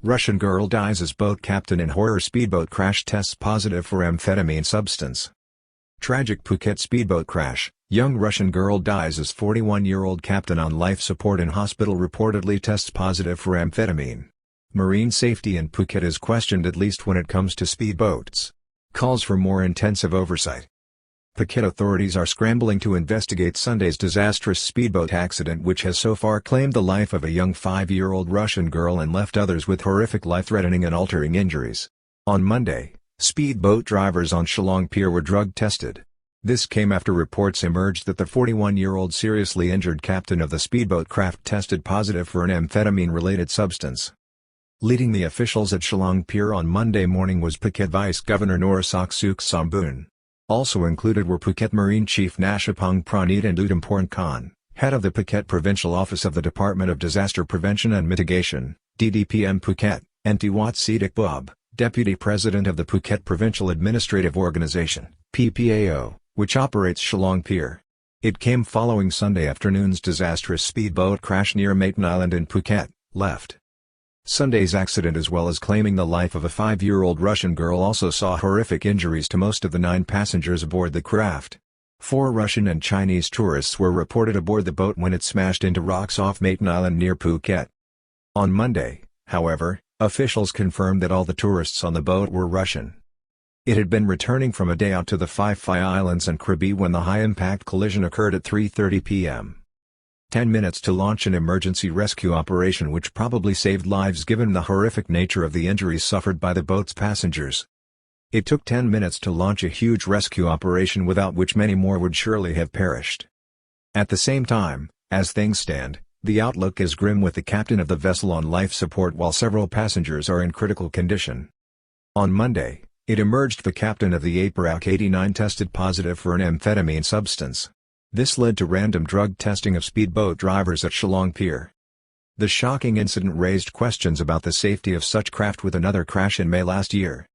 Russian girl dies as boat captain in horror. Speedboat crash tests positive for amphetamine substance. Tragic Phuket speedboat crash. Young Russian girl dies as 41-year-old captain on life support in hospital reportedly tests positive for amphetamine. Marine safety in Phuket is questioned, at least when it comes to speedboats. Calls for more intensive oversight. Phuket authorities are scrambling to investigate Sunday's disastrous speedboat accident, which has so far claimed the life of a young 5-year-old Russian girl and left others with horrific life-threatening and altering injuries. On Monday, speedboat drivers on Shillong Pier were drug tested. This came after reports emerged that the 41-year-old seriously injured captain of the speedboat craft tested positive for an amphetamine-related substance. Leading the officials at Shillong Pier on Monday morning was Phuket Vice Governor Norasak Suksamboon. Also included were Phuket Marine Chief Nashapong Praneet and Udamporn Khan, head of the Phuket Provincial Office of the Department of Disaster Prevention and Mitigation, DDPM Phuket, and Tiwat Sidik Bob, Deputy President of the Phuket Provincial Administrative Organisation, PPAO, which operates Shillong Pier. It came following Sunday afternoon's disastrous speedboat crash near Maiden Island in Phuket, left. Sunday's accident, as well as claiming the life of a 5-year-old Russian girl, also saw horrific injuries to most of the 9 passengers aboard the craft. 4 Russian and Chinese tourists were reported aboard the boat when it smashed into rocks off Maiden Island near Phuket. On Monday, however, officials confirmed that all the tourists on the boat were Russian. It had been returning from a day out to the Phi Phi Islands and Krabi when the high-impact collision occurred at 3:30 p.m. 10 minutes to launch an emergency rescue operation, which probably saved lives given the horrific nature of the injuries suffered by the boat's passengers. It took 10 minutes to launch a huge rescue operation, without which many more would surely have perished. At the same time, as things stand, the outlook is grim, with the captain of the vessel on life support while several passengers are in critical condition. On Monday, it emerged the captain of the Aparak 89 tested positive for an amphetamine substance. This led to random drug testing of speedboat drivers at Shillong Pier. The shocking incident raised questions about the safety of such craft with another crash in May last year.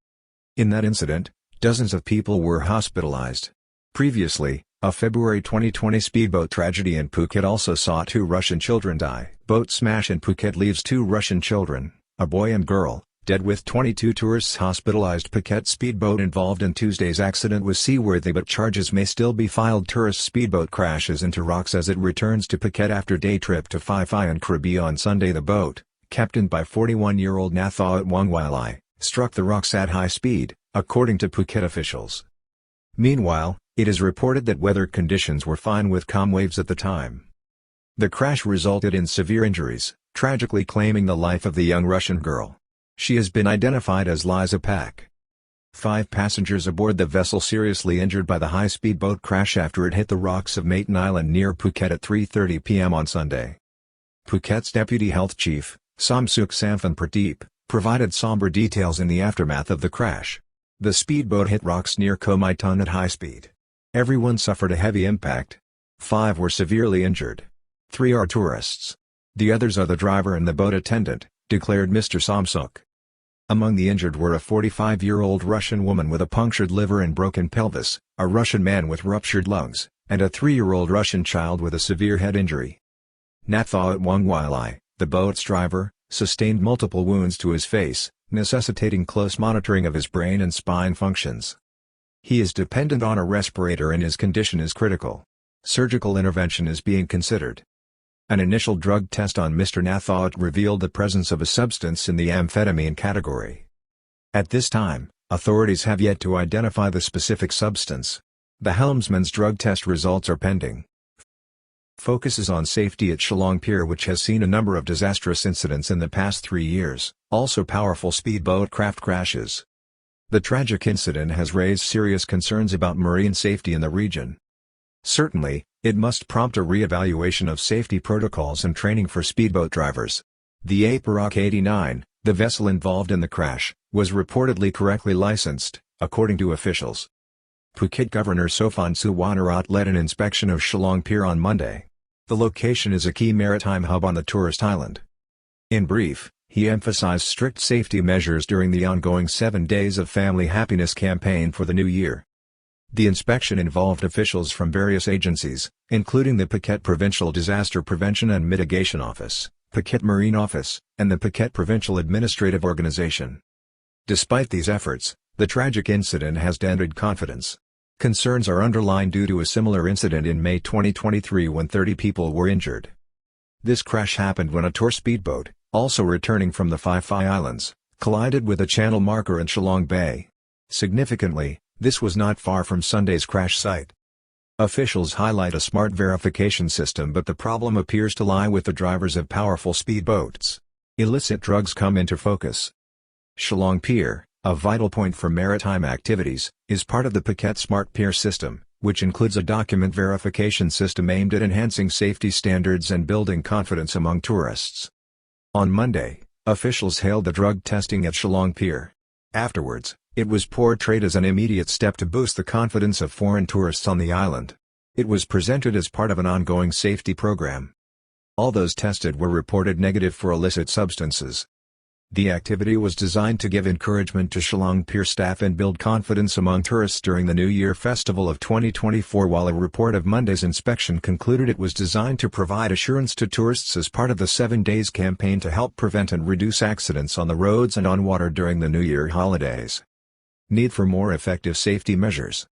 In that incident, dozens of people were hospitalized. Previously, a February 2020 speedboat tragedy in Phuket also saw 2 Russian children die. Boat smash in Phuket leaves 2 Russian children, a boy and girl, dead, with 22 tourists hospitalized. Phuket speedboat involved in Tuesday's accident was seaworthy, but charges may still be filed. Tourist speedboat crashes into rocks as it returns to Phuket after day trip to Phi Phi and Krabi on Sunday. The boat, captained by 41-year-old Nathaot Wangwilai, struck the rocks at high speed, according to Phuket officials. Meanwhile, it is reported that weather conditions were fine with calm waves at the time. The crash resulted in severe injuries, tragically claiming the life of the young Russian girl. She has been identified as Liza Pak. 5 passengers aboard the vessel seriously injured by the high-speed boat crash after it hit the rocks of Maiden Island near Phuket at 3:30 p.m. on Sunday. Phuket's Deputy Health Chief, Somsuk Samphan Pradeep, provided somber details in the aftermath of the crash. The speedboat hit rocks near Koh Mai Tun at high speed. Everyone suffered a heavy impact. 5 were severely injured. 3 are tourists. The others are the driver and the boat attendant, declared Mr. Somsuk. Among the injured were a 45-year-old Russian woman with a punctured liver and broken pelvis, a Russian man with ruptured lungs, and a 3-year-old Russian child with a severe head injury. Nathaot Wangwilai, the boat's driver, sustained multiple wounds to his face, necessitating close monitoring of his brain and spine functions. He is dependent on a respirator and his condition is critical. Surgical intervention is being considered. An initial drug test on Mr. Nathaot revealed the presence of a substance in the amphetamine category. At this time, authorities have yet to identify the specific substance. The helmsman's drug test results are pending. Focuses on safety at Shillong Pier, which has seen a number of disastrous incidents in the past 3 years, also powerful speedboat craft crashes. The tragic incident has raised serious concerns about marine safety in the region. Certainly, it must prompt a re-evaluation of safety protocols and training for speedboat drivers. The Aparak 89, the vessel involved in the crash, was reportedly correctly licensed, according to officials. Phuket Governor Sophon Suwanarat led an inspection of Shillong Pier on Monday. The location is a key maritime hub on the tourist island. In brief, he emphasized strict safety measures during the ongoing 7 Days of Family Happiness campaign for the new year. The inspection involved officials from various agencies, including the Phuket Provincial Disaster Prevention and Mitigation Office, Phuket Marine Office, and the Phuket Provincial Administrative Organisation. Despite these efforts, the tragic incident has dented confidence. Concerns are underlined due to a similar incident in May 2023 when 30 people were injured. This crash happened when a tour speedboat, also returning from the Phi Phi Islands, collided with a channel marker in Shillong Bay. Significantly, this was not far from Sunday's crash site. Officials highlight a smart verification system, but the problem appears to lie with the drivers of powerful speedboats. Illicit drugs come into focus. Shillong Pier, a vital point for maritime activities, is part of the Phuket Smart Pier system, which includes a document verification system aimed at enhancing safety standards and building confidence among tourists. On Monday, officials hailed the drug testing at Shillong Pier. Afterwards, it was portrayed as an immediate step to boost the confidence of foreign tourists on the island. It was presented as part of an ongoing safety program. All those tested were reported negative for illicit substances. The activity was designed to give encouragement to Shillong Pier staff and build confidence among tourists during the New Year festival of 2024, while a report of Monday's inspection concluded it was designed to provide assurance to tourists as part of the 7 days campaign to help prevent and reduce accidents on the roads and on water during the New Year holidays. Need for more effective safety measures.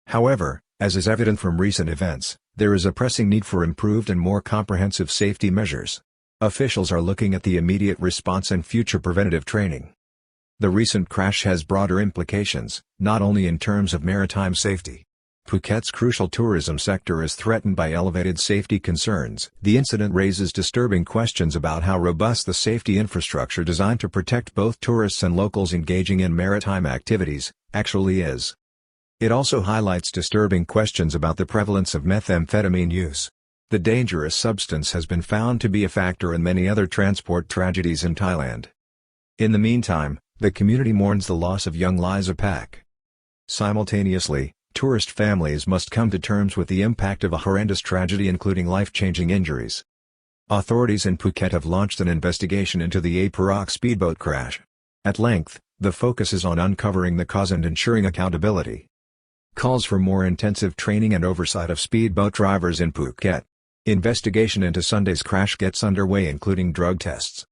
However, as is evident from recent events, there is a pressing need for improved and more comprehensive safety measures. Officials are looking at the immediate response and future preventative training. The recent crash has broader implications, not only in terms of maritime safety. Phuket's crucial tourism sector is threatened by elevated safety concerns. The incident raises disturbing questions about how robust the safety infrastructure designed to protect both tourists and locals engaging in maritime activities actually is. It also highlights disturbing questions about the prevalence of methamphetamine use. The dangerous substance has been found to be a factor in many other transport tragedies in Thailand. In the meantime, the community mourns the loss of young Liza Pak. Simultaneously, tourist families must come to terms with the impact of a horrendous tragedy, including life-changing injuries. Authorities in Phuket have launched an investigation into the Perak speedboat crash. At length, the focus is on uncovering the cause and ensuring accountability. Calls for more intensive training and oversight of speedboat drivers in Phuket. Investigation into Sunday's crash gets underway, including drug tests.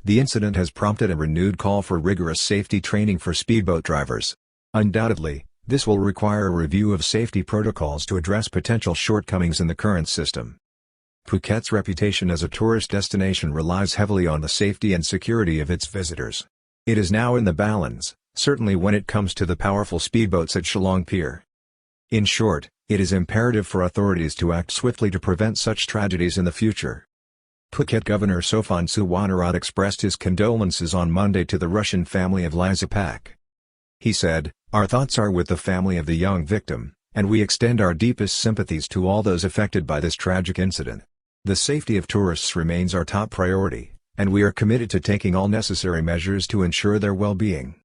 The incident has prompted a renewed call for rigorous safety training for speedboat drivers. Undoubtedly, this will require a review of safety protocols to address potential shortcomings in the current system. Phuket's reputation as a tourist destination relies heavily on the safety and security of its visitors. It is now in the balance, certainly when it comes to the powerful speedboats at Shillong Pier. In short, it is imperative for authorities to act swiftly to prevent such tragedies in the future. Phuket Governor Sophon Suwanarat expressed his condolences on Monday to the Russian family of Liza Pak. He said, "Our thoughts are with the family of the young victim, and we extend our deepest sympathies to all those affected by this tragic incident. The safety of tourists remains our top priority, and we are committed to taking all necessary measures to ensure their well-being."